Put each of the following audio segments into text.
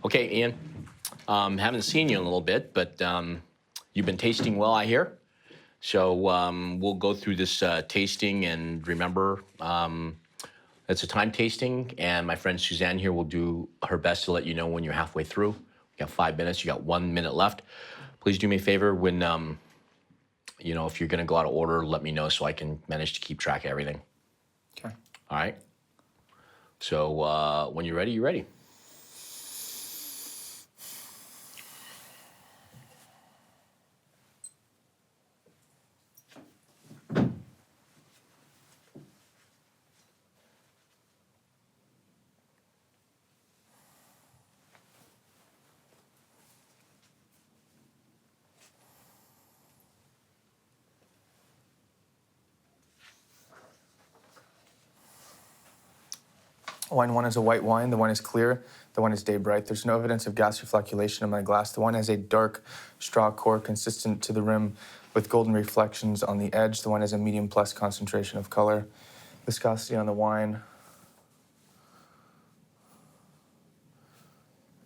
Okay, Ian, haven't seen you in a little bit, but you've been tasting well, I hear. So we'll go through this tasting, and remember, it's a time tasting, and my friend Suzanne here will do her best to let you know when you're halfway through. You got 5 minutes, you got 1 minute left. Please do me a favor when, if you're gonna go out of order, let me know so I can manage to keep track of everything. Okay. All right? So when you're ready, you're ready. Wine one is a white wine. The wine is clear. The wine is day bright. There's no evidence of gas or flocculation in my glass. The wine has a dark straw core consistent to the rim with golden reflections on the edge. The wine has a medium plus concentration of color. Viscosity on the wine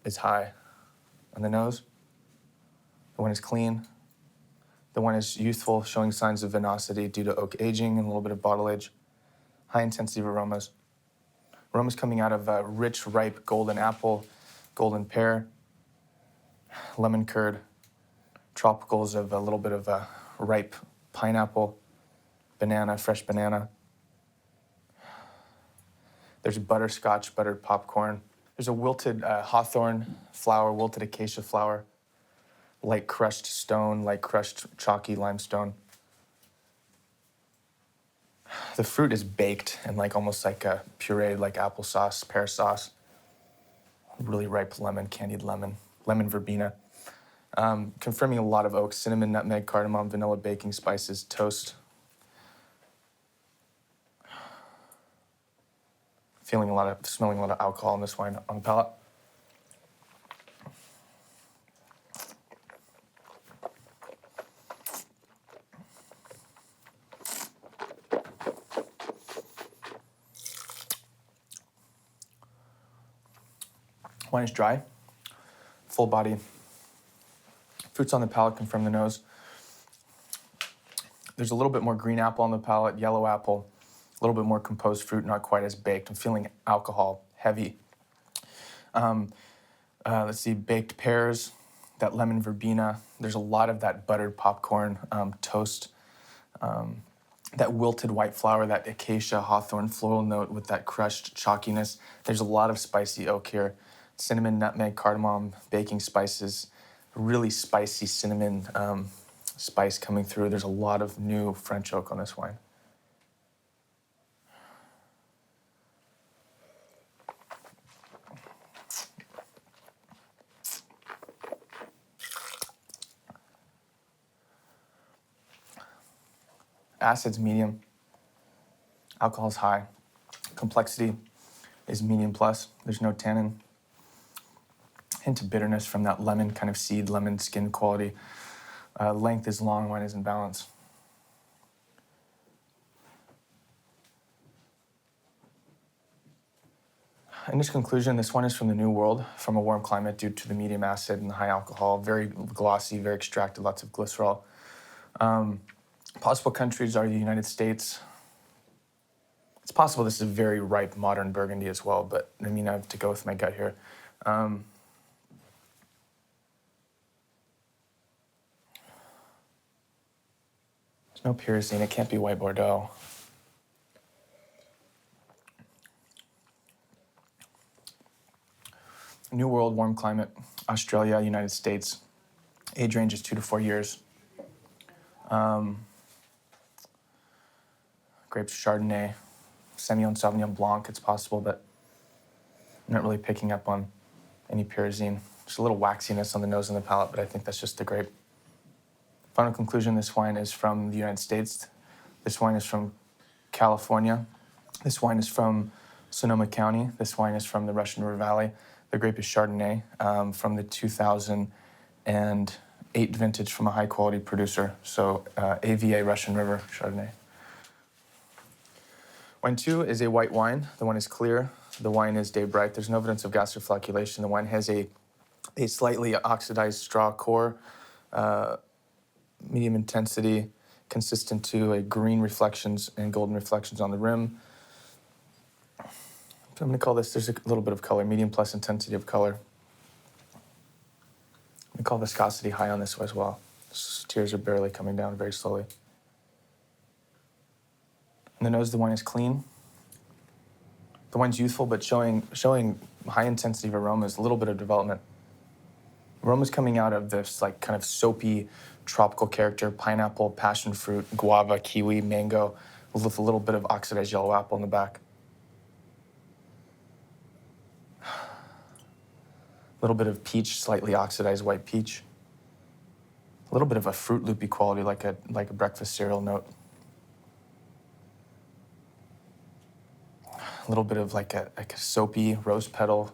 is high. On the nose, the wine is clean. The wine is youthful, showing signs of vinosity due to oak aging and a little bit of bottle age. High intensity aromas. Aromas coming out of rich, ripe golden apple, golden pear, lemon curd, tropicals of a little bit of ripe pineapple, banana, fresh banana. There's butterscotch, buttered popcorn. There's a wilted hawthorn flower, wilted acacia flower, light crushed stone, light crushed chalky limestone. The fruit is baked and almost like a pureed, like applesauce, pear sauce. Really ripe lemon, candied lemon, lemon verbena. Confirming a lot of oak, cinnamon, nutmeg, cardamom, vanilla, baking spices, toast. Smelling a lot of alcohol in this wine on the palate. Wine is dry, full body. Fruits on the palate confirm the nose. There's a little bit more green apple on the palate, yellow apple, a little bit more composed fruit, not quite as baked. I'm feeling alcohol, heavy. Let's see, baked pears, that lemon verbena. There's a lot of that buttered popcorn, toast, that wilted white flower, that acacia hawthorn floral note with that crushed chalkiness. There's a lot of spicy oak here. Cinnamon, nutmeg, cardamom, baking spices, really spicy cinnamon spice coming through. There's a lot of new French oak on this wine. Acid's medium. Alcohol's high. Complexity is medium plus. There's no tannin. Hint of bitterness from that lemon kind of seed, lemon skin quality. Length is long, wine is in balance. In this conclusion, this wine is from the New World, from a warm climate due to the medium acid and the high alcohol, very glossy, very extracted, lots of glycerol. Possible countries are the United States. It's possible this is a very ripe modern Burgundy as well, but I have to go with my gut here. There's no pyrazine, it can't be white Bordeaux. New World, warm climate, Australia, United States. Age range is 2 to 4 years. Grapes Chardonnay, Semillon Sauvignon Blanc, it's possible, but I'm not really picking up on any pyrazine. Just a little waxiness on the nose and the palate, but I think that's just the grape. Final conclusion, this wine is from the United States. This wine is from California. This wine is from Sonoma County. This wine is from the Russian River Valley. The grape is Chardonnay from the 2008 vintage from a high quality producer. So AVA Russian River Chardonnay. Wine 2 is a white wine. The wine is clear. The wine is day bright. There's no evidence of gas or flocculation. The wine has a a slightly oxidized straw core, medium intensity, consistent to a green reflections and golden reflections on the rim. I'm going to call this, there's a little bit of color, medium plus intensity of color. We call viscosity high on this as well. Tears are barely coming down very slowly. On the nose, the wine is clean. The wine's youthful, but showing high intensity of aromas, a little bit of development. Aromas coming out of this like kind of soapy tropical character, pineapple, passion fruit, guava, kiwi, mango, with a little bit of oxidized yellow apple in the back. A little bit of peach, slightly oxidized white peach. A little bit of a Fruit Loopy quality, like a breakfast cereal note. A little bit of like a soapy rose petal,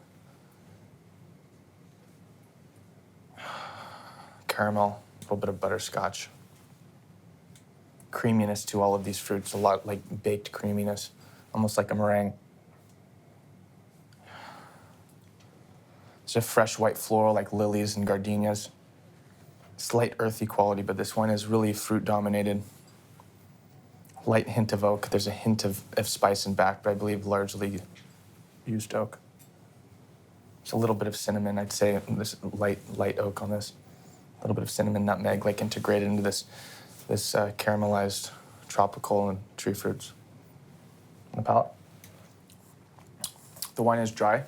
caramel, a little bit of butterscotch. Creaminess to all of these fruits, a lot like baked creaminess, almost like a meringue. It's a fresh white floral like lilies and gardenias. Slight earthy quality, but this wine is really fruit dominated. Light hint of oak. There's a hint of spice in back, but I believe largely used oak. Just a little bit of cinnamon, I'd say. This light oak on this. A little bit of cinnamon, nutmeg, like integrated into this caramelized tropical and tree fruits. On the palate. The wine is dry.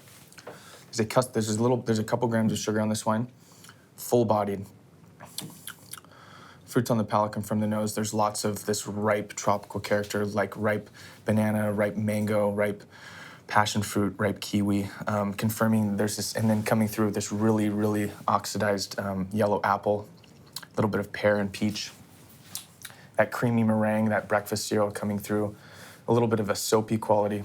There's a couple grams of sugar on this wine. Full-bodied. Fruits on the palate come from the nose. There's lots of this ripe tropical character, like ripe banana, ripe mango, ripe passion fruit, ripe kiwi, confirming there's this, and then coming through this really, really oxidized yellow apple, a little bit of pear and peach, that creamy meringue, that breakfast cereal coming through, a little bit of a soapy quality.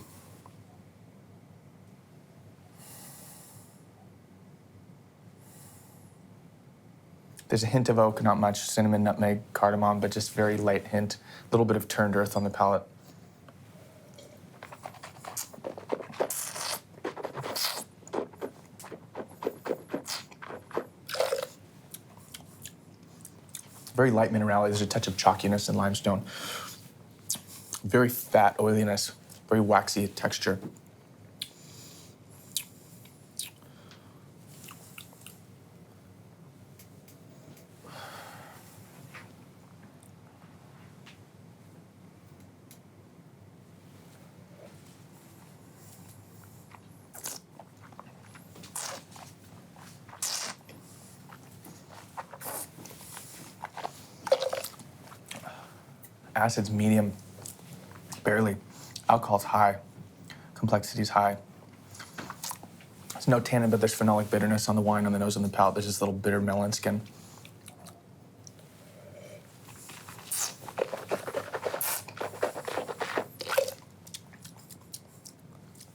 There's a hint of oak, not much, cinnamon, nutmeg, cardamom, but just very light hint. A little bit of turned earth on the palate. Very light minerality. There's a touch of chalkiness and limestone. Very fat oiliness, very waxy texture. Acid's medium, barely. Alcohol's high, complexity's high. There's no tannin, but there's phenolic bitterness on the wine, on the nose, on the palate. There's this little bitter melon skin.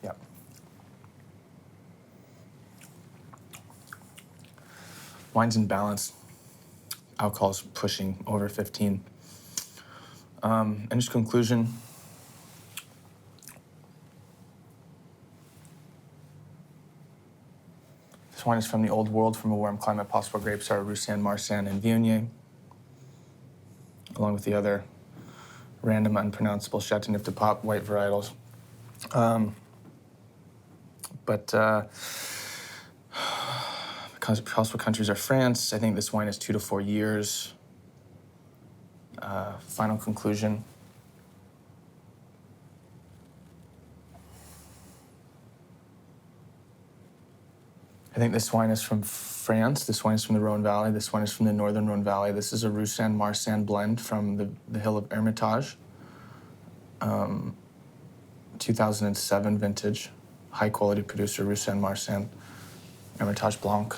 Yep. Wine's in balance. Alcohol's pushing over 15. And just conclusion. This wine is from the old world, from a warm climate. Possible grapes are Roussanne, Marsanne, and Viognier, along with the other random, unpronounceable Chateauneuf-du-Pape white varietals. Possible countries are France. I think this wine is 2 to 4 years. Final conclusion. I think this wine is from France. This wine is from the Rhone Valley. This wine is from the northern Rhone Valley. This is a Roussanne Marsanne blend from the hill of Hermitage. 2007 vintage. High quality producer, Roussanne Marsanne. Hermitage Blanc.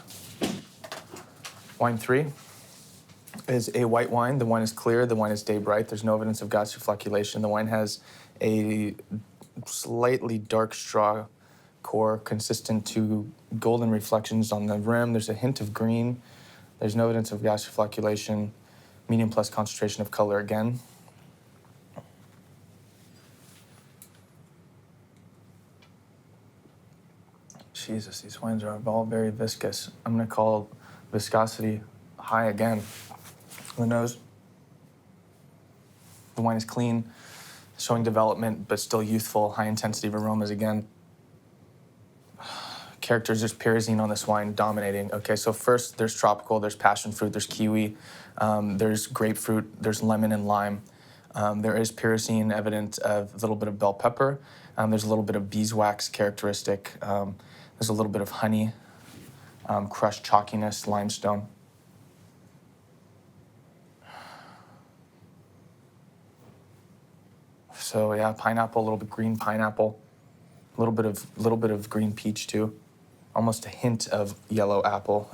Wine 3 is a white wine. The wine is clear. The wine is day bright. There's no evidence of gas or flocculation. The wine has a slightly dark straw core consistent to golden reflections on the rim. There's a hint of green. There's no evidence of gas or flocculation. Medium plus concentration of color again. Jesus, these wines are all very viscous. I'm gonna call viscosity high again. On the nose, the wine is clean, showing development, but still youthful, high intensity of aromas again. Characters, there's pyrazine on this wine dominating. Okay, so first there's tropical, there's passion fruit, there's kiwi, there's grapefruit, there's lemon and lime. There is pyrazine evident of a little bit of bell pepper. There's a little bit of beeswax characteristic. There's a little bit of honey, crushed chalkiness, limestone. So yeah, pineapple, a little bit green pineapple, a little bit of green peach too, almost a hint of yellow apple.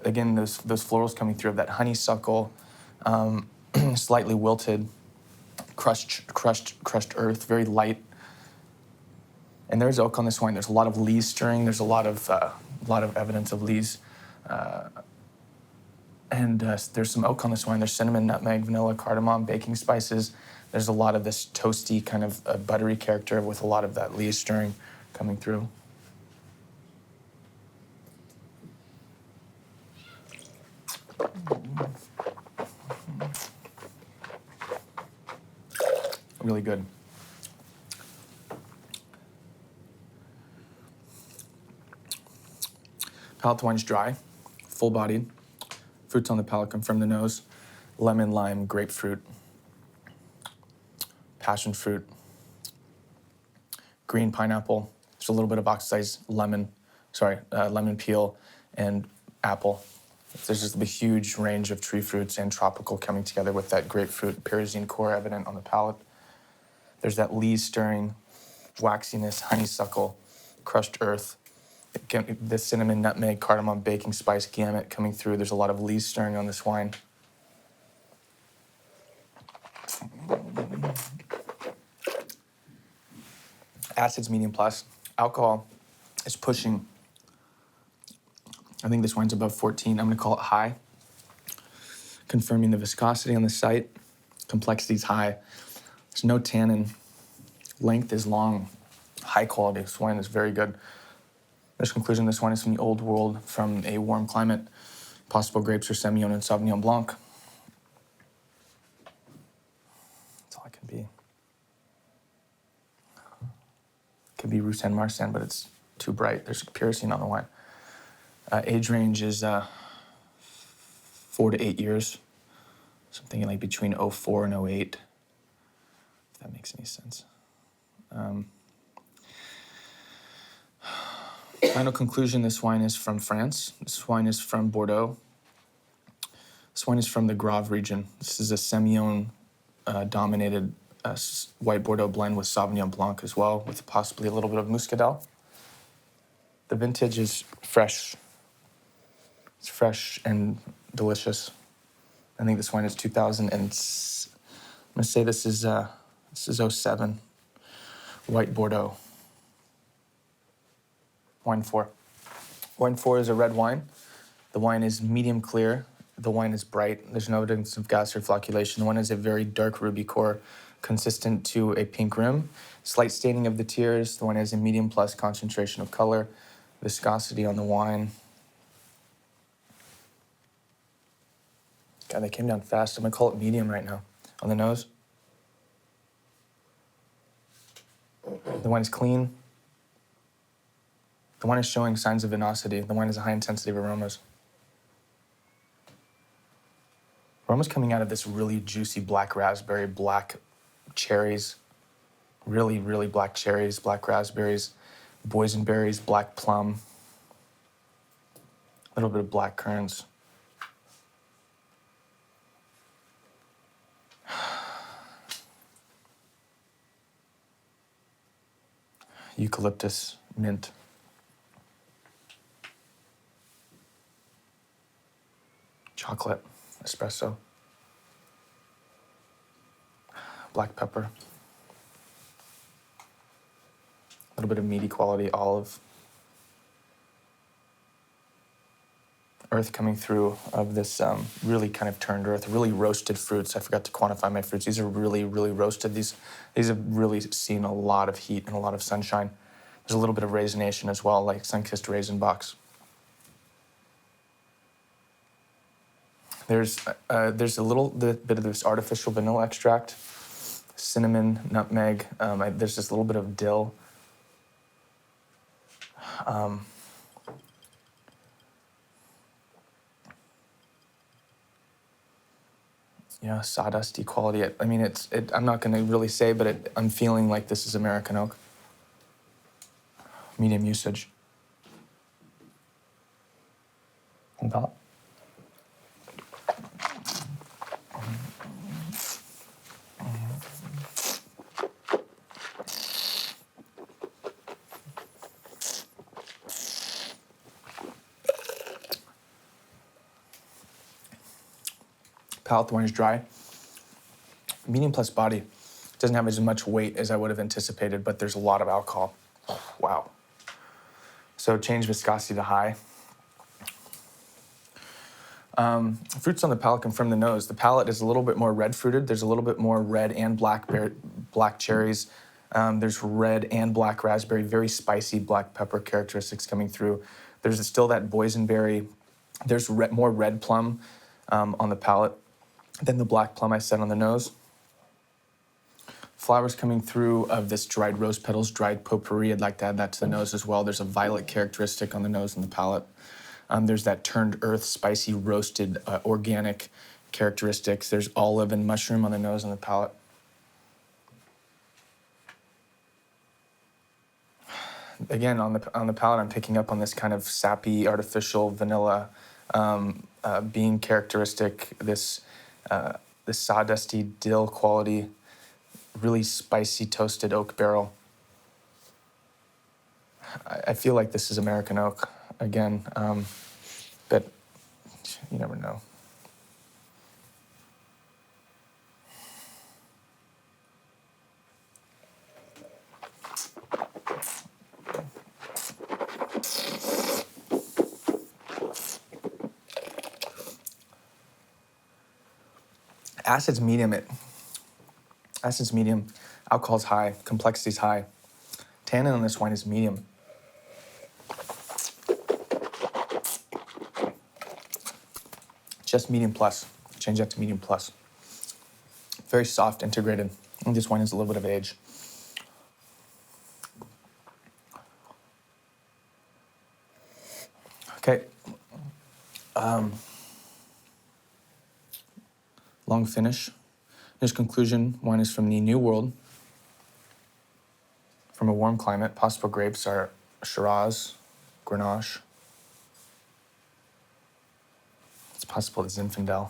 Again, those florals coming through of that honeysuckle, slightly wilted, crushed earth, very light. And there's oak on this wine. There's a lot of lees stirring. There's a lot of evidence of lees. And there's some oak on this wine. There's cinnamon, nutmeg, vanilla, cardamom, baking spices. There's a lot of this toasty kind of buttery character with a lot of that lees stirring coming through. Really good. Palate wine's dry, full-bodied. Fruits on the palate come from the nose. Lemon, lime, grapefruit, passion fruit, green pineapple. There's a little bit of oxidized lemon peel, and apple. There's just a huge range of tree fruits and tropical coming together with that grapefruit pyrazine core evident on the palate. There's that lees stirring, waxiness, honeysuckle, crushed earth. The cinnamon, nutmeg, cardamom, baking spice gamut coming through. There's a lot of lees stirring on this wine. Acid's medium plus. Alcohol is pushing. I think this wine's above 14. I'm going to call it high. Confirming the viscosity on the site. Complexity's high. There's no tannin. Length is long. High quality. This wine is very good. This conclusion, this wine is from the old world, from a warm climate. Possible grapes are Semillon and Sauvignon Blanc. That's all it can be. Could be Roussanne Marsanne, but it's too bright. There's pyrazine on the wine. Age range is 4 to 8 years. Something like between 04 and 08, if that makes any sense. Final conclusion, this wine is from France. This wine is from Bordeaux. This wine is from the Grave region. This is a Semillon dominated white Bordeaux blend with Sauvignon Blanc as well, with possibly a little bit of Muscadel. The vintage is fresh. It's fresh and delicious. I think this wine is 2000 and I'm gonna say this is 07. White Bordeaux. Wine 4. Wine 4 is a red wine. The wine is medium clear. The wine is bright. There's no evidence of gas or flocculation. The wine is a very dark ruby core, consistent to a pink rim. Slight staining of the tears. The wine has a medium plus concentration of color. Viscosity on the wine. God, they came down fast. I'm gonna call it medium right now. On the nose. The wine is clean. The wine is showing signs of vinosity. The wine has a high intensity of aromas. Aromas coming out of this really juicy black raspberry, black cherries, really, really black cherries, black raspberries, boysenberries, black plum, a little bit of black currants. Eucalyptus, mint. Chocolate, espresso, black pepper, a little bit of meaty quality, olive, earth coming through of this really kind of turned earth, really roasted fruits. I forgot to quantify my fruits. These are really, really roasted. These have really seen a lot of heat and a lot of sunshine. There's a little bit of raisination as well, like sun-kissed raisin box. There's a little bit of this artificial vanilla extract, cinnamon, nutmeg. There's just a little bit of dill. Sawdusty quality. I mean, I'm not going to really say, but I'm feeling like this is American oak. Medium usage. On top. Palate, the wine is dry. Medium plus body. Doesn't have as much weight as I would have anticipated, but there's a lot of alcohol. Wow. So change viscosity to high. Fruits on the palate come from the nose. The palate is a little bit more red fruited. There's a little bit more red and black cherries. There's red and black raspberry, very spicy black pepper characteristics coming through. There's still that boysenberry. There's more red plum on the palate than the black plum I said on the nose. Flowers coming through of this dried rose petals, dried potpourri. I'd like to add that to the nose as well. There's a violet characteristic on the nose and the palate. There's that turned earth, spicy, roasted, organic characteristics. There's olive and mushroom on the nose and the palate. Again, on the palate, I'm picking up on this kind of sappy, artificial vanilla bean characteristic. This sawdusty dill quality, really spicy toasted oak barrel. I feel like this is American oak again, but you never know. Acid's medium. Acid's medium. Alcohol's high. Complexity's high. Tannin on this wine is medium. Just medium plus. Change that to medium plus. Very soft, integrated. And this wine has a little bit of age. Okay. Long finish. This conclusion, wine is from the New World. From a warm climate, possible grapes are Shiraz, Grenache. It's possible it's Zinfandel.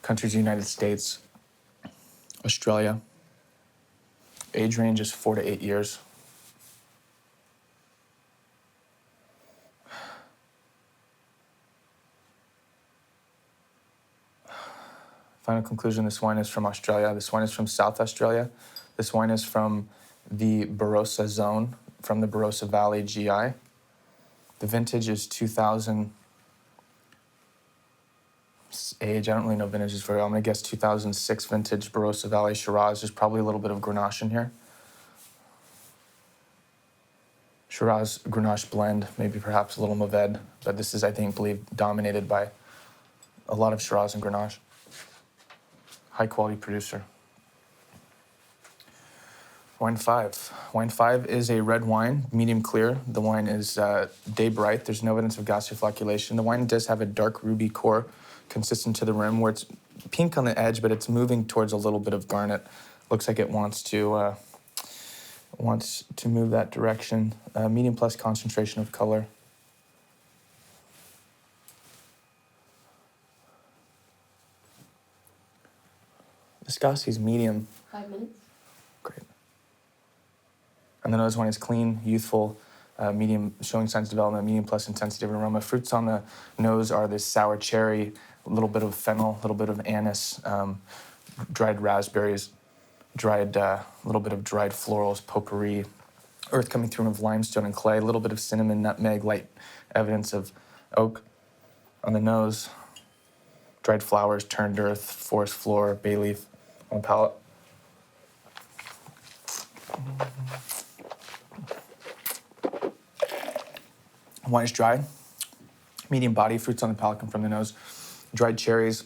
Countries, United States, Australia. Age range is 4 to 8 years. Final conclusion, this wine is from Australia. This wine is from South Australia. This wine is from the Barossa zone, from the Barossa Valley GI. The vintage is 2000 age. I don't really know vintages very well. I'm going to guess 2006 vintage Barossa Valley Shiraz. There's probably a little bit of Grenache in here. Shiraz Grenache blend, maybe perhaps a little Mourvedre, but this is, I believe, dominated by a lot of Shiraz and Grenache. High quality producer. Wine 5. Wine 5 is a red wine, medium clear. The wine is day bright. There's no evidence of gastroflocculation. The wine does have a dark ruby core consistent to the rim where it's pink on the edge, but it's moving towards a little bit of garnet. Looks like it wants to move that direction. Medium plus concentration of color. Viscosity is medium. 5 minutes. Great. And the nose wine is clean, youthful, medium, showing signs of development, medium plus intensity of aroma. Fruits on the nose are this sour cherry, a little bit of fennel, a little bit of anise, dried raspberries, a little bit of dried florals, potpourri, earth coming through of limestone and clay, a little bit of cinnamon, nutmeg, light evidence of oak on the nose, dried flowers, turned earth, forest floor, bay leaf on the palate. Wine is dry, medium body, fruits on the palate come from the nose. Dried cherries,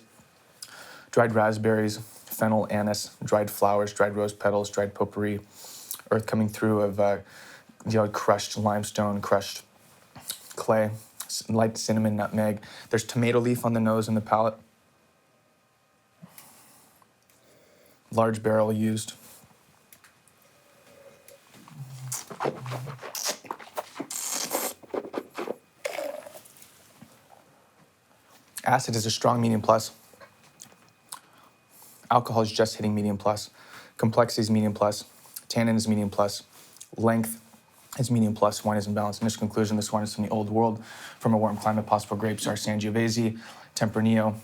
dried raspberries, fennel, anise, dried flowers, dried rose petals, dried potpourri, earth coming through of crushed limestone, crushed clay, light cinnamon, nutmeg. There's tomato leaf on the nose and the palate. Large barrel used. Acid is a strong medium plus. Alcohol is just hitting medium plus. Complexity is medium plus. Tannin is medium plus. Length is medium plus. Wine is in balance. In this conclusion, this wine is from the old world. From a warm climate, possible grapes are Sangiovese, Tempranillo,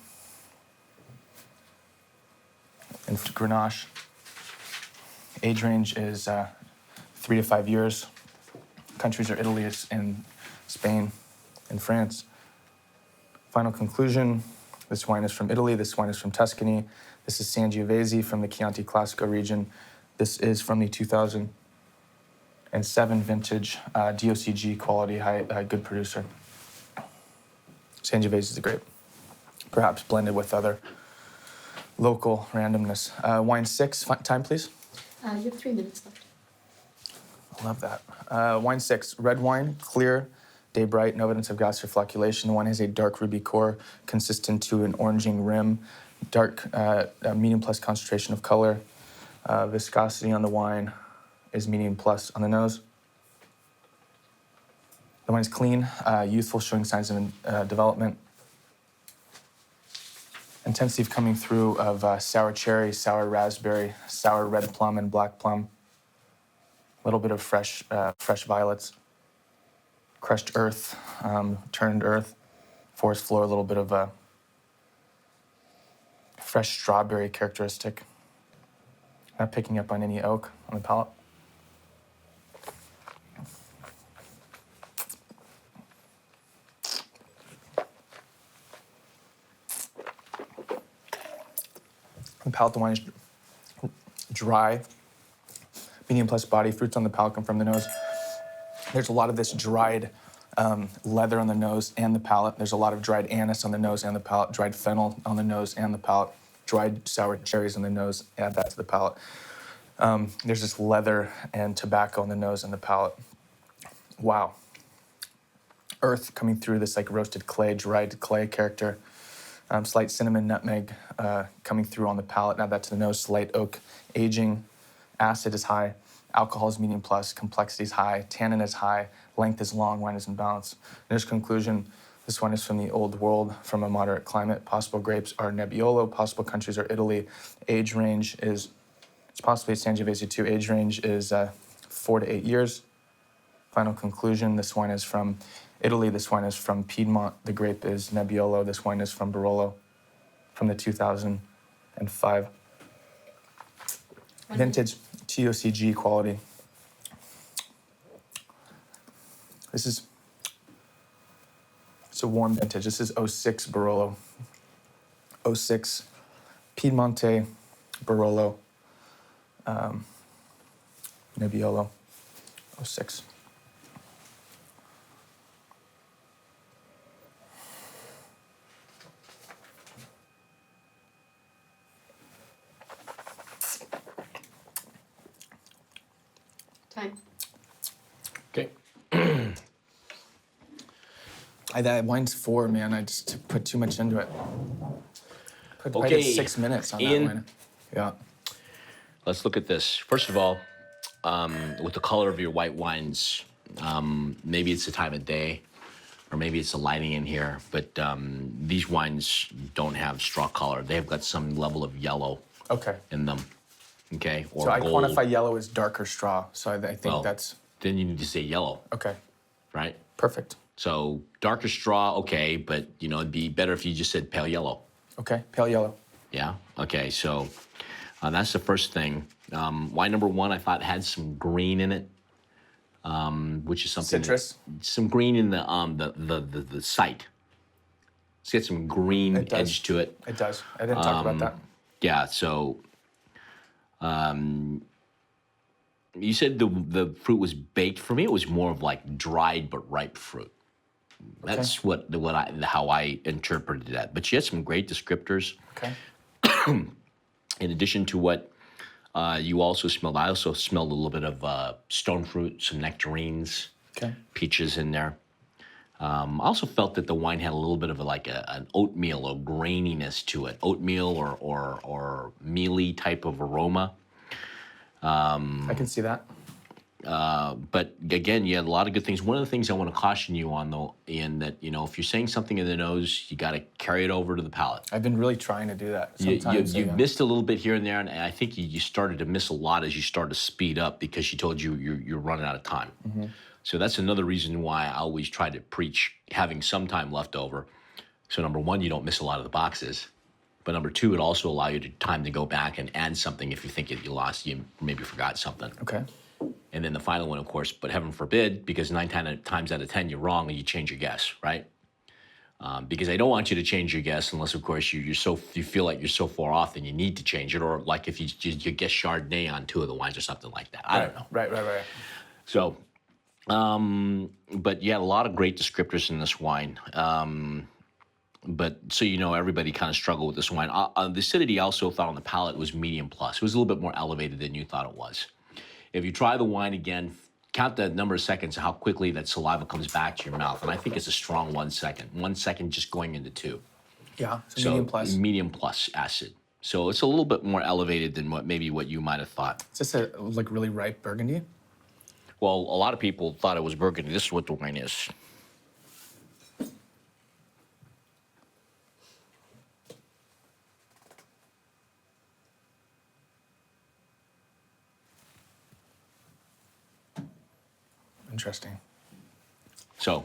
and Grenache. Age range is 3 to 5 years. Countries are Italy and Spain and France. Final conclusion, this wine is from Italy, this wine is from Tuscany. This is Sangiovese from the Chianti Classico region. This is from the 2007 vintage DOCG quality, high good producer. Sangiovese is a grape, perhaps blended with other local randomness. Wine 6, time please. You have 3 minutes left. I love that. Wine 6, red wine, clear, day bright, no evidence of gas or flocculation. The wine has a dark ruby core, consistent to an oranging rim, dark, medium plus concentration of color. Viscosity on the wine is medium plus on the nose. The wine is clean, youthful, showing signs of development. Intensity coming through of sour cherry, sour raspberry, sour red plum, and black plum. A little bit of fresh violets, crushed earth, turned earth, forest floor, a little bit of a fresh strawberry characteristic. Not picking up on any oak on the palate. The palate, the wine is dry, medium plus body, fruits on the palate come from the nose. There's a lot of this dried leather on the nose and the palate. There's a lot of dried anise on the nose and the palate, dried fennel on the nose and the palate, dried sour cherries on the nose, add that to the palate. There's this leather and tobacco on the nose and the palate. Wow. Earth coming through, this like roasted clay, dried clay character. Slight cinnamon, nutmeg coming through on the palate. Add that to the nose. Slight oak aging. Acid is high. Alcohol is medium plus. Complexity is high. Tannin is high. Length is long. Wine is in balance. In this conclusion, this wine is from the old world, from a moderate climate. Possible grapes are Nebbiolo. Possible countries are Italy. Age range is, it's possibly Sangiovese too. Age range is 4 to 8 years. Final conclusion, this wine is from Italy. This wine is from Piedmont. The grape is Nebbiolo. This wine is from Barolo, from the 2005 vintage TOCG quality. It's a warm vintage. This is 06 Barolo. 06 Piedmonte Barolo Nebbiolo 06. Time. Okay. That wine's 4, man. I just put too much into it. Put right Okay, at 6 minutes on Ian. that wine. Yeah. Let's look at this. First of all, with the color of your white wines, maybe it's the time of day, or maybe it's the lighting in here, but these wines don't have straw color. They've got some level of yellow Okay. in them, okay, or So I gold. quantify yellow as darker straw. So I think Well, that's Then you need to say yellow, okay. right? Perfect. So darker straw, okay, but it'd be better if you just said pale yellow. Okay. Pale yellow. Yeah. Okay. So that's the first thing. Wine number 1, I thought had some green in it, which is something. Citrus. Some green in the sight. It's got some green It does. edge to it. It does. I didn't talk about that. Yeah. So, you said the fruit was baked. For me, it was more of like dried but ripe fruit. That's how I interpreted that. But she had some great descriptors. Okay. In addition to what you also smelled, I also smelled a little bit of stone fruit, some nectarines, Okay. peaches in there. I also felt that the wine had a little bit of an oatmeal or graininess to it, oatmeal or mealy type of aroma. I can see that. But again, you had a lot of good things. One of the things I want to caution you on, though, Ian, that if you're saying something in the nose, you got to carry it over to the palate. I've been really trying to do that. You Sometimes missed a little bit here and there, and I think you started to miss a lot as you started to speed up because she told you you're running out of time. Mm-hmm. So that's another reason why I always try to preach having some time left over. So number one, you don't miss a lot of the boxes. But number two, it also allows you time to go back and add something if you think you lost, you maybe forgot something. Okay. And then the final one, of course, but heaven forbid, because 9 times out of 10 you're wrong and you change your guess, right? Because I don't want you to change your guess unless, of course, you feel like you're so far off and you need to change it, or like if you guess Chardonnay on 2 of the wines or something like that. I don't know. Right. So, but you had a lot of great descriptors in this wine. But so everybody kind of struggled with this wine. The acidity I also thought on the palate was medium plus. It was a little bit more elevated than you thought it was. If you try the wine again, count the number of seconds and how quickly that saliva comes back to your mouth. And I think it's a strong 1 second. 1 second just going into 2. Yeah, so medium plus. Medium plus acid. So it's a little bit more elevated than what you might have thought. Is this a really ripe Burgundy? Well, a lot of people thought it was Burgundy. This is what the wine is. Interesting. So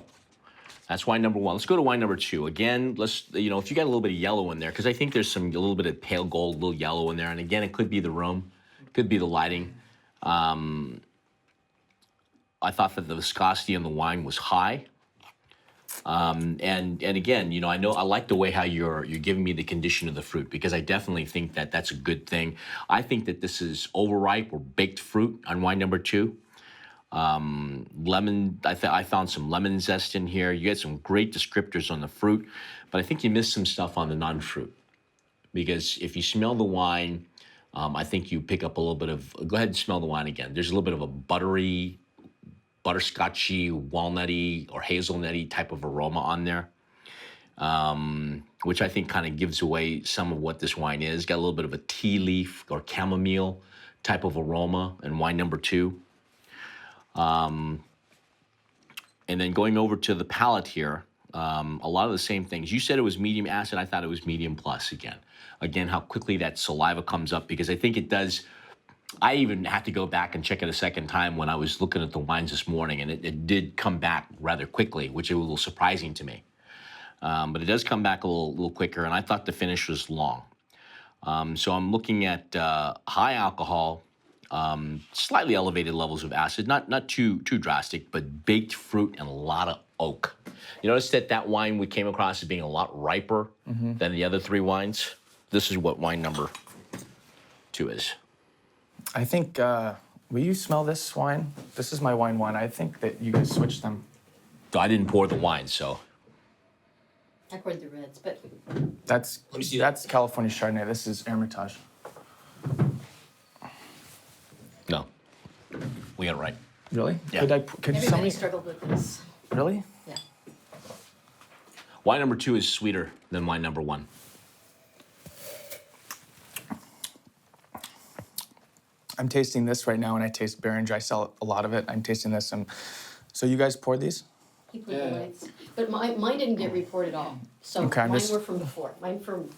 that's wine number 1. Let's go to wine number 2. Again, let's, if you got a little bit of yellow in there, because I think there's a little bit of pale gold, a little yellow in there. And again, it could be the room, could be the lighting. I thought that the viscosity in the wine was high. And again, I like the way how you're giving me the condition of the fruit, because I definitely think that that's a good thing. I think that this is overripe or baked fruit on wine number 2. Lemon, I found some lemon zest in here. You had some great descriptors on the fruit, but I think you missed some stuff on the non-fruit. Because if you smell the wine, I think you pick up a little bit of, go ahead and smell the wine again. There's a little bit of a buttery, butterscotchy, walnutty, or hazelnutty type of aroma on there, which I think kind of gives away some of what this wine is. Got a little bit of a tea leaf or chamomile type of aroma in wine number 2. And then going over to the palate here, a lot of the same things. You said it was medium acid. I thought it was medium plus again. Again, how quickly that saliva comes up, because I think it does. I even had to go back and check it a second time when I was looking at the wines this morning, and it did come back rather quickly, which is a little surprising to me. But it does come back a little quicker, and I thought the finish was long. So I'm looking at high alcohol, slightly elevated levels of acid, not too drastic, but baked fruit and a lot of oak. You notice that wine we came across as being a lot riper than the other 3 wines. This is what wine number 2 is. I think, will you smell this wine? This is my wine 1. I think that you guys switched them. So I didn't pour the wine, so. I poured the reds, but That's Let me see that's California Chardonnay. This is Hermitage. No, we got it right. Really? Yeah. Could you tell everybody me? struggled with this. Really? Yeah. Wine number 2 is sweeter than wine number 1. I'm tasting this right now, and I taste Beringer. I sell a lot of it. I'm tasting this. So you guys poured these? He put the lights, but mine didn't get reported at all. So Okay, I'm mine just- were from before. Mine from.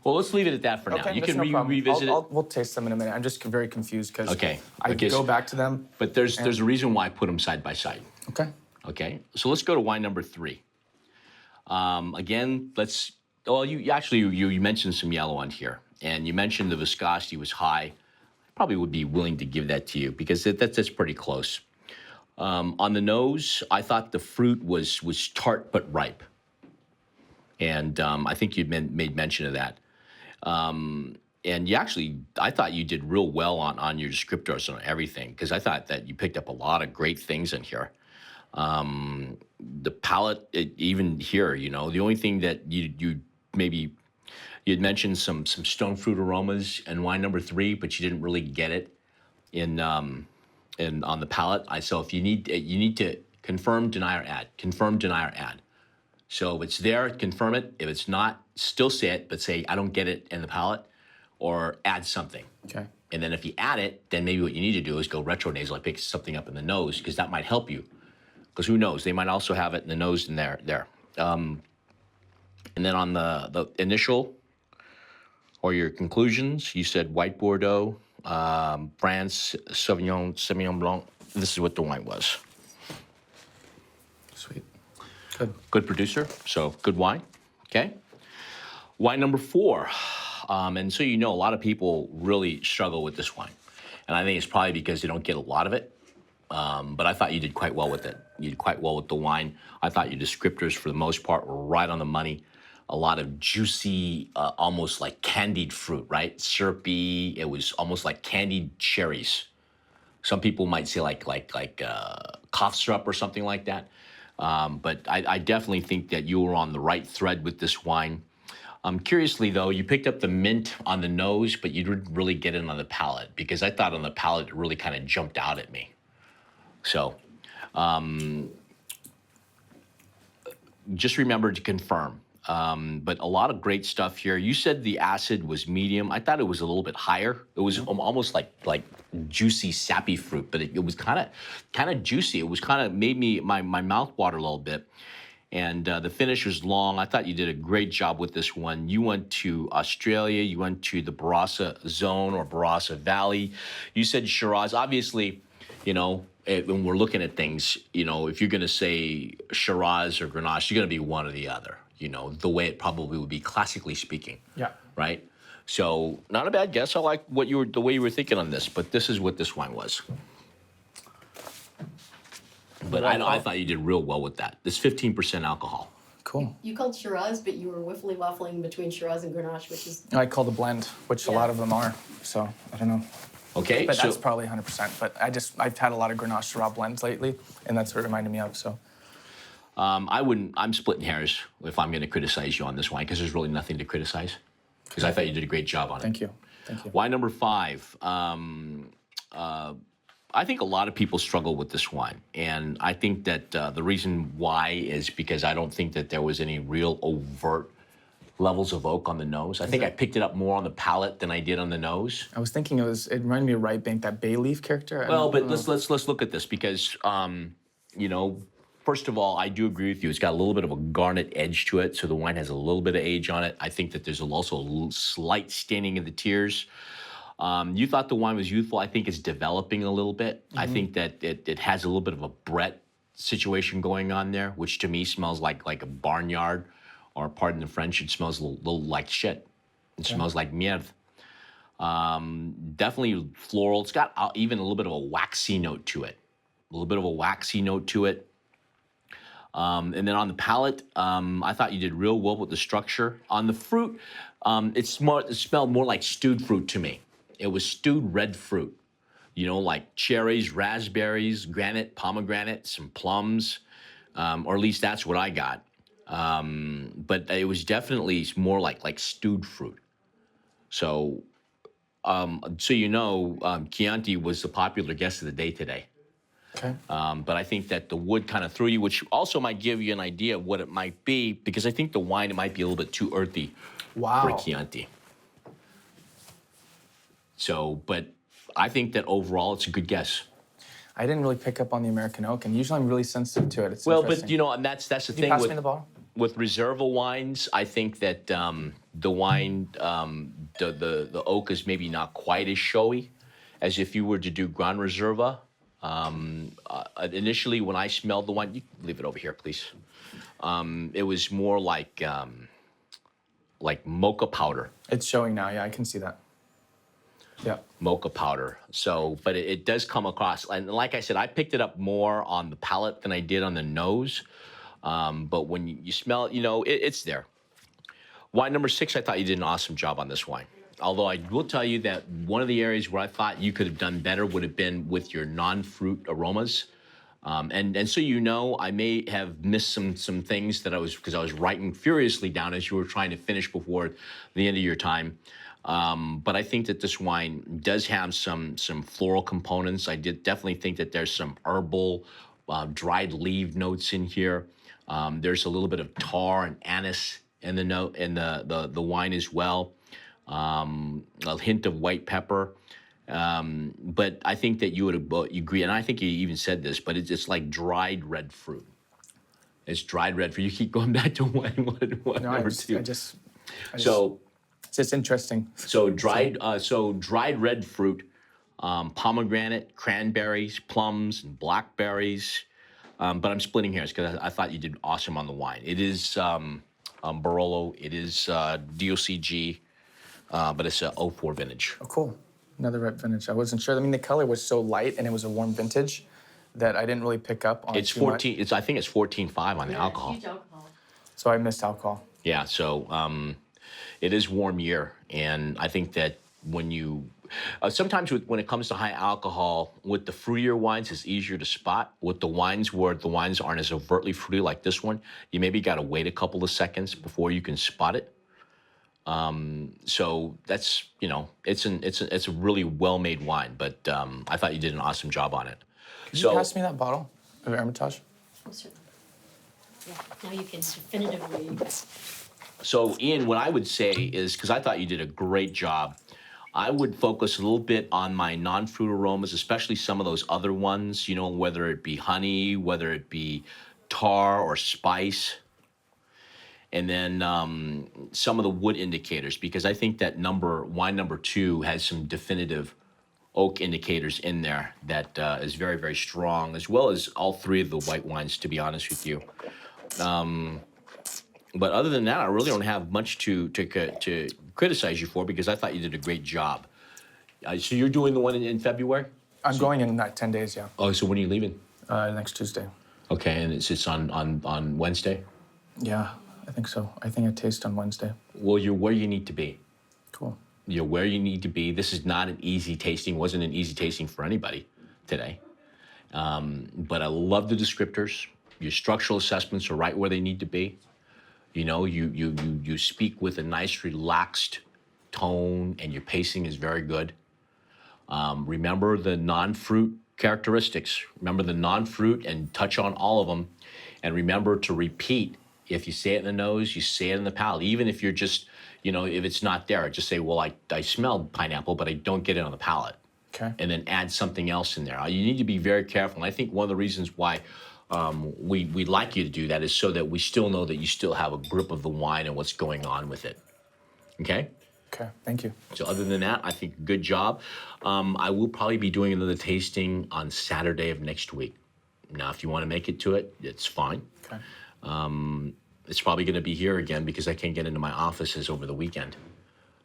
Well, let's leave it at that for now. You that's can no problem. revisit it. We'll taste them in a minute. I'm just very confused because Okay, I okay, go so- back to them. But there's a reason why I put them side by side. Okay. Okay, so let's go to wine number 3. Again, you mentioned some yellow on here, and you mentioned the viscosity was high. I probably would be willing to give that to you because that's pretty close. On the nose, I thought the fruit was tart but ripe, and I think you'd made mention of that. And I thought you did real well on your descriptors on everything, because I thought that you picked up a lot of great things in here. The palate, even here, the only thing that you maybe you'd mentioned some stone fruit aromas in wine number 3, but you didn't really get it in on the palate. So if you need to confirm, deny, or add. Confirm, deny, or add. So if it's there, confirm it. If it's not, still say it, but say I don't get it in the palate, or add something. Okay. And then if you add it, then maybe what you need to do is go retronasal, like pick something up in the nose, because that might help you. Because who knows, they might also have it in the nose and there. And then on the initial or your conclusions, you said white Bordeaux, France, Sauvignon Blanc. This is what the wine was. Sweet. Good. Good producer, so good wine. Okay. Wine number 4. And so a lot of people really struggle with this wine. And I think it's probably because they don't get a lot of it. But I thought you did quite well with it. You did quite well with the wine. I thought your descriptors, for the most part, were right on the money. A lot of juicy, almost like candied fruit, right? Syrupy. It was almost like candied cherries. Some people might say like cough syrup or something like that. But I definitely think that you were on the right thread with this wine. Curiously, though, you picked up the mint on the nose, but you didn't really get it on the palate, because I thought on the palate it really kind of jumped out at me. So just remember to confirm. But a lot of great stuff here. You said the acid was medium. I thought it was a little bit higher. It was almost like juicy, sappy fruit, but it was kind of juicy. It was kind of made my mouth water a little bit. And the finish was long. I thought you did a great job with this one. You went to Australia. You went to the Barossa Zone or Barossa Valley. You said Shiraz. Obviously, when we're looking at things, if you're going to say Shiraz or Grenache, you're going to be one or the other, the way it probably would be classically speaking. Yeah. Right? So not a bad guess. I like the way you were thinking on this, but this is what this wine was. But I thought you did real well with that. This 15% alcohol. Cool. You called Shiraz, but you were wiffly waffling between Shiraz and Grenache, which is... I call the blend, which a lot of them are. So I don't know. Okay. But that's probably 100%. But I've had a lot of Grenache Shiraz blends lately, and that's what it reminded me of. So. I'm splitting hairs if I'm going to criticize you on this wine, because there's really nothing to criticize. Because I thought you did a great job on it. Thank you. Wine number 5. I think a lot of people struggle with this wine. And I think that the reason why is because I don't think that there was any real overt levels of oak on the nose. I think I picked it up more on the palate than I did on the nose. I was thinking it reminded me of Right Bank, that bay leaf character. Well, but let's look at this, because first of all, I do agree with you. It's got a little bit of a garnet edge to it, so the wine has a little bit of age on it. I think that there's also a slight staining of the tears. You thought the wine was youthful. I think it's developing a little bit. I think that it has a little bit of a Brett situation going on there, which to me smells like a barnyard, or pardon the French, it smells a little like shit. It smells like merde. Definitely floral. It's got even a little bit of a waxy note to it. And then on the palate, I thought you did real well with the structure. On the fruit, it smelled more like stewed fruit to me. It was stewed red fruit, like cherries, raspberries, granite, pomegranate, some plums, or at least that's what I got. But it was definitely more like stewed fruit. So, Chianti was the popular guest of the day today. Okay. But I think that the wood kind of threw you, which also might give you an idea of what it might be, because I think the wine might be a little bit too earthy for a Chianti. So, but I think that overall it's a good guess. I didn't really pick up on the American oak, and usually I'm really sensitive to it. It's Well, interesting. but and that's the Can thing you pass me the bottle? with Reserva wines. I think that the wine, the oak is maybe not quite as showy as if you were to do Grand Reserva. Initially, when I smelled the wine, you can leave it over here, please. It was more like mocha powder. It's showing now. Yeah, I can see that. Yeah. Mocha powder. So, but it does come across, and like I said, I picked it up more on the palate than I did on the nose. But when you smell it, it's there. Wine number 6, I thought you did an awesome job on this wine. Although I will tell you that one of the areas where I thought you could have done better would have been with your non-fruit aromas. And so you know, I may have missed some things that because I was writing furiously down as you were trying to finish before the end of your time. But I think that this wine does have some floral components. I did definitely think that there's some herbal, dried leaf notes in here. There's a little bit of tar and anise in the note in the wine as well. A hint of white pepper. But I think that you would you agree, and I think you even said this, but it's like dried red fruit. It's dried red fruit. You keep going back to one No, number two. So it's just interesting. so dried red fruit, pomegranate, cranberries, plums, and blackberries. But I'm splitting hairs because I thought you did awesome on the wine. It is Barolo. It is DOCG, but it's a '04 vintage. Oh, cool. Another red vintage. I wasn't sure. I mean, the color was so light and it was a warm vintage that I didn't really pick up on It's too 14. much. I think it's 14.5 on the Yeah, alcohol. huge alcohol. So I missed alcohol. Yeah. So it is warm year, and I think that when you sometimes when it comes to high alcohol with the fruitier wines, it's easier to spot. With the wines where the wines aren't as overtly fruity like this one, you maybe got to wait a couple of seconds before you can spot it. So that's it's a really well made wine, but I thought you did an awesome job on it. Could you pass me that bottle of Hermitage? Oh, certainly. Yeah, now you can definitively. So Ian, what I would say is because I thought you did a great job, I would focus a little bit on my non-fruit aromas, especially some of those other ones. You know, whether it be honey, whether it be tar or spice. And then some of the wood indicators, because I think that wine number 2 has some definitive oak indicators in there that is very, very strong, as well as all 3 of the white wines, to be honest with you. But other than that, I really don't have much to criticize you for because I thought you did a great job. So you're doing the one in February? I'm going in 10 days, yeah. Oh, so when are you leaving? Next Tuesday. Okay, and it's on Wednesday? Yeah, I think so. I think I taste on Wednesday. Well, you're where you need to be. Cool. You're where you need to be. This is not an easy tasting. Wasn't an easy tasting for anybody today. But I love the descriptors. Your structural assessments are right where they need to be. You know, you speak with a nice, relaxed tone, and your pacing is very good. Remember the non-fruit characteristics. Remember the non-fruit and touch on all of them. And remember to repeat. If you say it in the nose, you say it in the palate. Even if you're just, if it's not there, just say, well, I smelled pineapple, but I don't get it on the palate. Okay. And then add something else in there. You need to be very careful. And I think one of the reasons why we'd like you to do that is so that we still know that you still have a grip of the wine and what's going on with it. Okay? Okay, thank you. So other than that, I think good job. I will probably be doing another tasting on Saturday of next week. Now, if you want to make it to it, it's fine. Okay. It's probably going to be here again because I can't get into my offices over the weekend.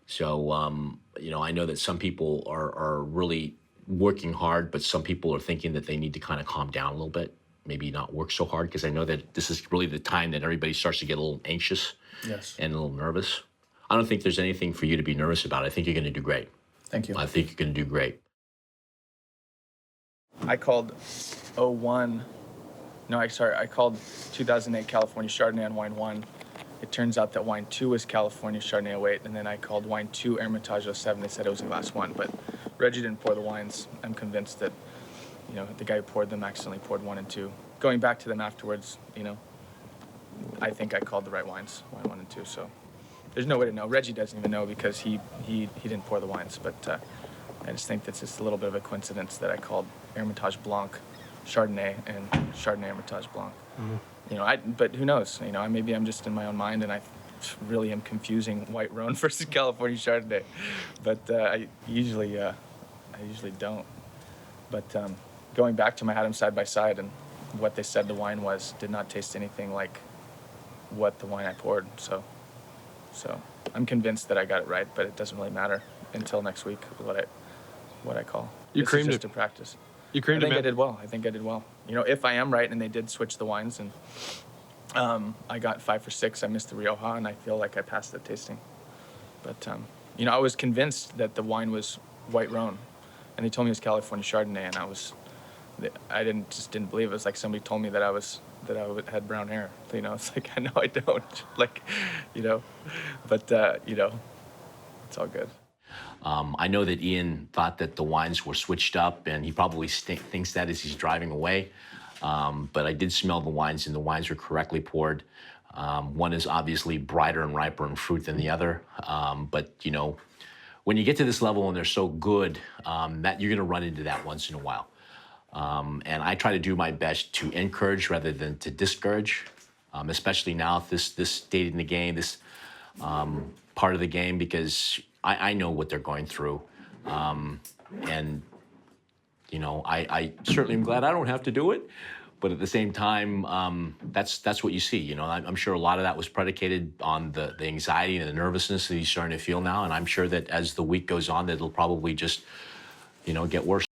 So, I know that some people are really working hard, but some people are thinking that they need to kind of calm down a little bit, maybe not work so hard, because I know that this is really the time that everybody starts to get a little anxious and a little nervous. I don't think there's anything for you to be nervous about. I think you're going to do great. Thank you. I think you're going to do great. I called 01. No, I called 2008 California Chardonnay on wine 1. It turns out that wine 2 was California Chardonnay 08, and then I called wine 2 Hermitage 07. They said it was glass 1, but Reggie didn't pour the wines. I'm convinced that, the guy who poured them accidentally poured 1 and 2. Going back to them afterwards, I think I called the right wines, wine 1 and 2, so there's no way to know. Reggie doesn't even know because he didn't pour the wines, but I just think that's just a little bit of a coincidence that I called Hermitage Blanc Chardonnay and Chardonnay Hermitage Blanc. Mm-hmm. But who knows? Maybe I'm just in my own mind and I really am confusing white Rhone versus California Chardonnay. But I usually don't. But going back to them, I had them side by side, and what they said the wine was did not taste anything like what the wine I poured. So I'm convinced that I got it right, but it doesn't really matter until next week what I call. You This creamed is just it. a practice. You creamed I it, think man. I think I did well. If I am right and they did switch the wines and I got 5 for 6, I missed the Rioja, and I feel like I passed the tasting. But, I was convinced that the wine was white Rhone, and they told me it was California Chardonnay, and I was I just didn't believe it. It's like somebody told me that I had brown hair. You know, it's like I know I don't. Like, you know, but you know, it's all good. I know that Ian thought that the wines were switched up, and he probably thinks that as he's driving away. But I did smell the wines, and the wines were correctly poured. One is obviously brighter and riper in fruit than the other. But you know, when you get to this level and they're so good, that you're going to run into that once in a while. And I try to do my best to encourage rather than to discourage, especially now at this state in the game, this part of the game, because I know what they're going through. And, you know, I certainly am glad I don't have to do it. But at the same time, that's what you see. You know, I'm sure a lot of that was predicated on the anxiety and the nervousness that he's starting to feel now. And I'm sure that as the week goes on, that it'll probably just, you know, get worse.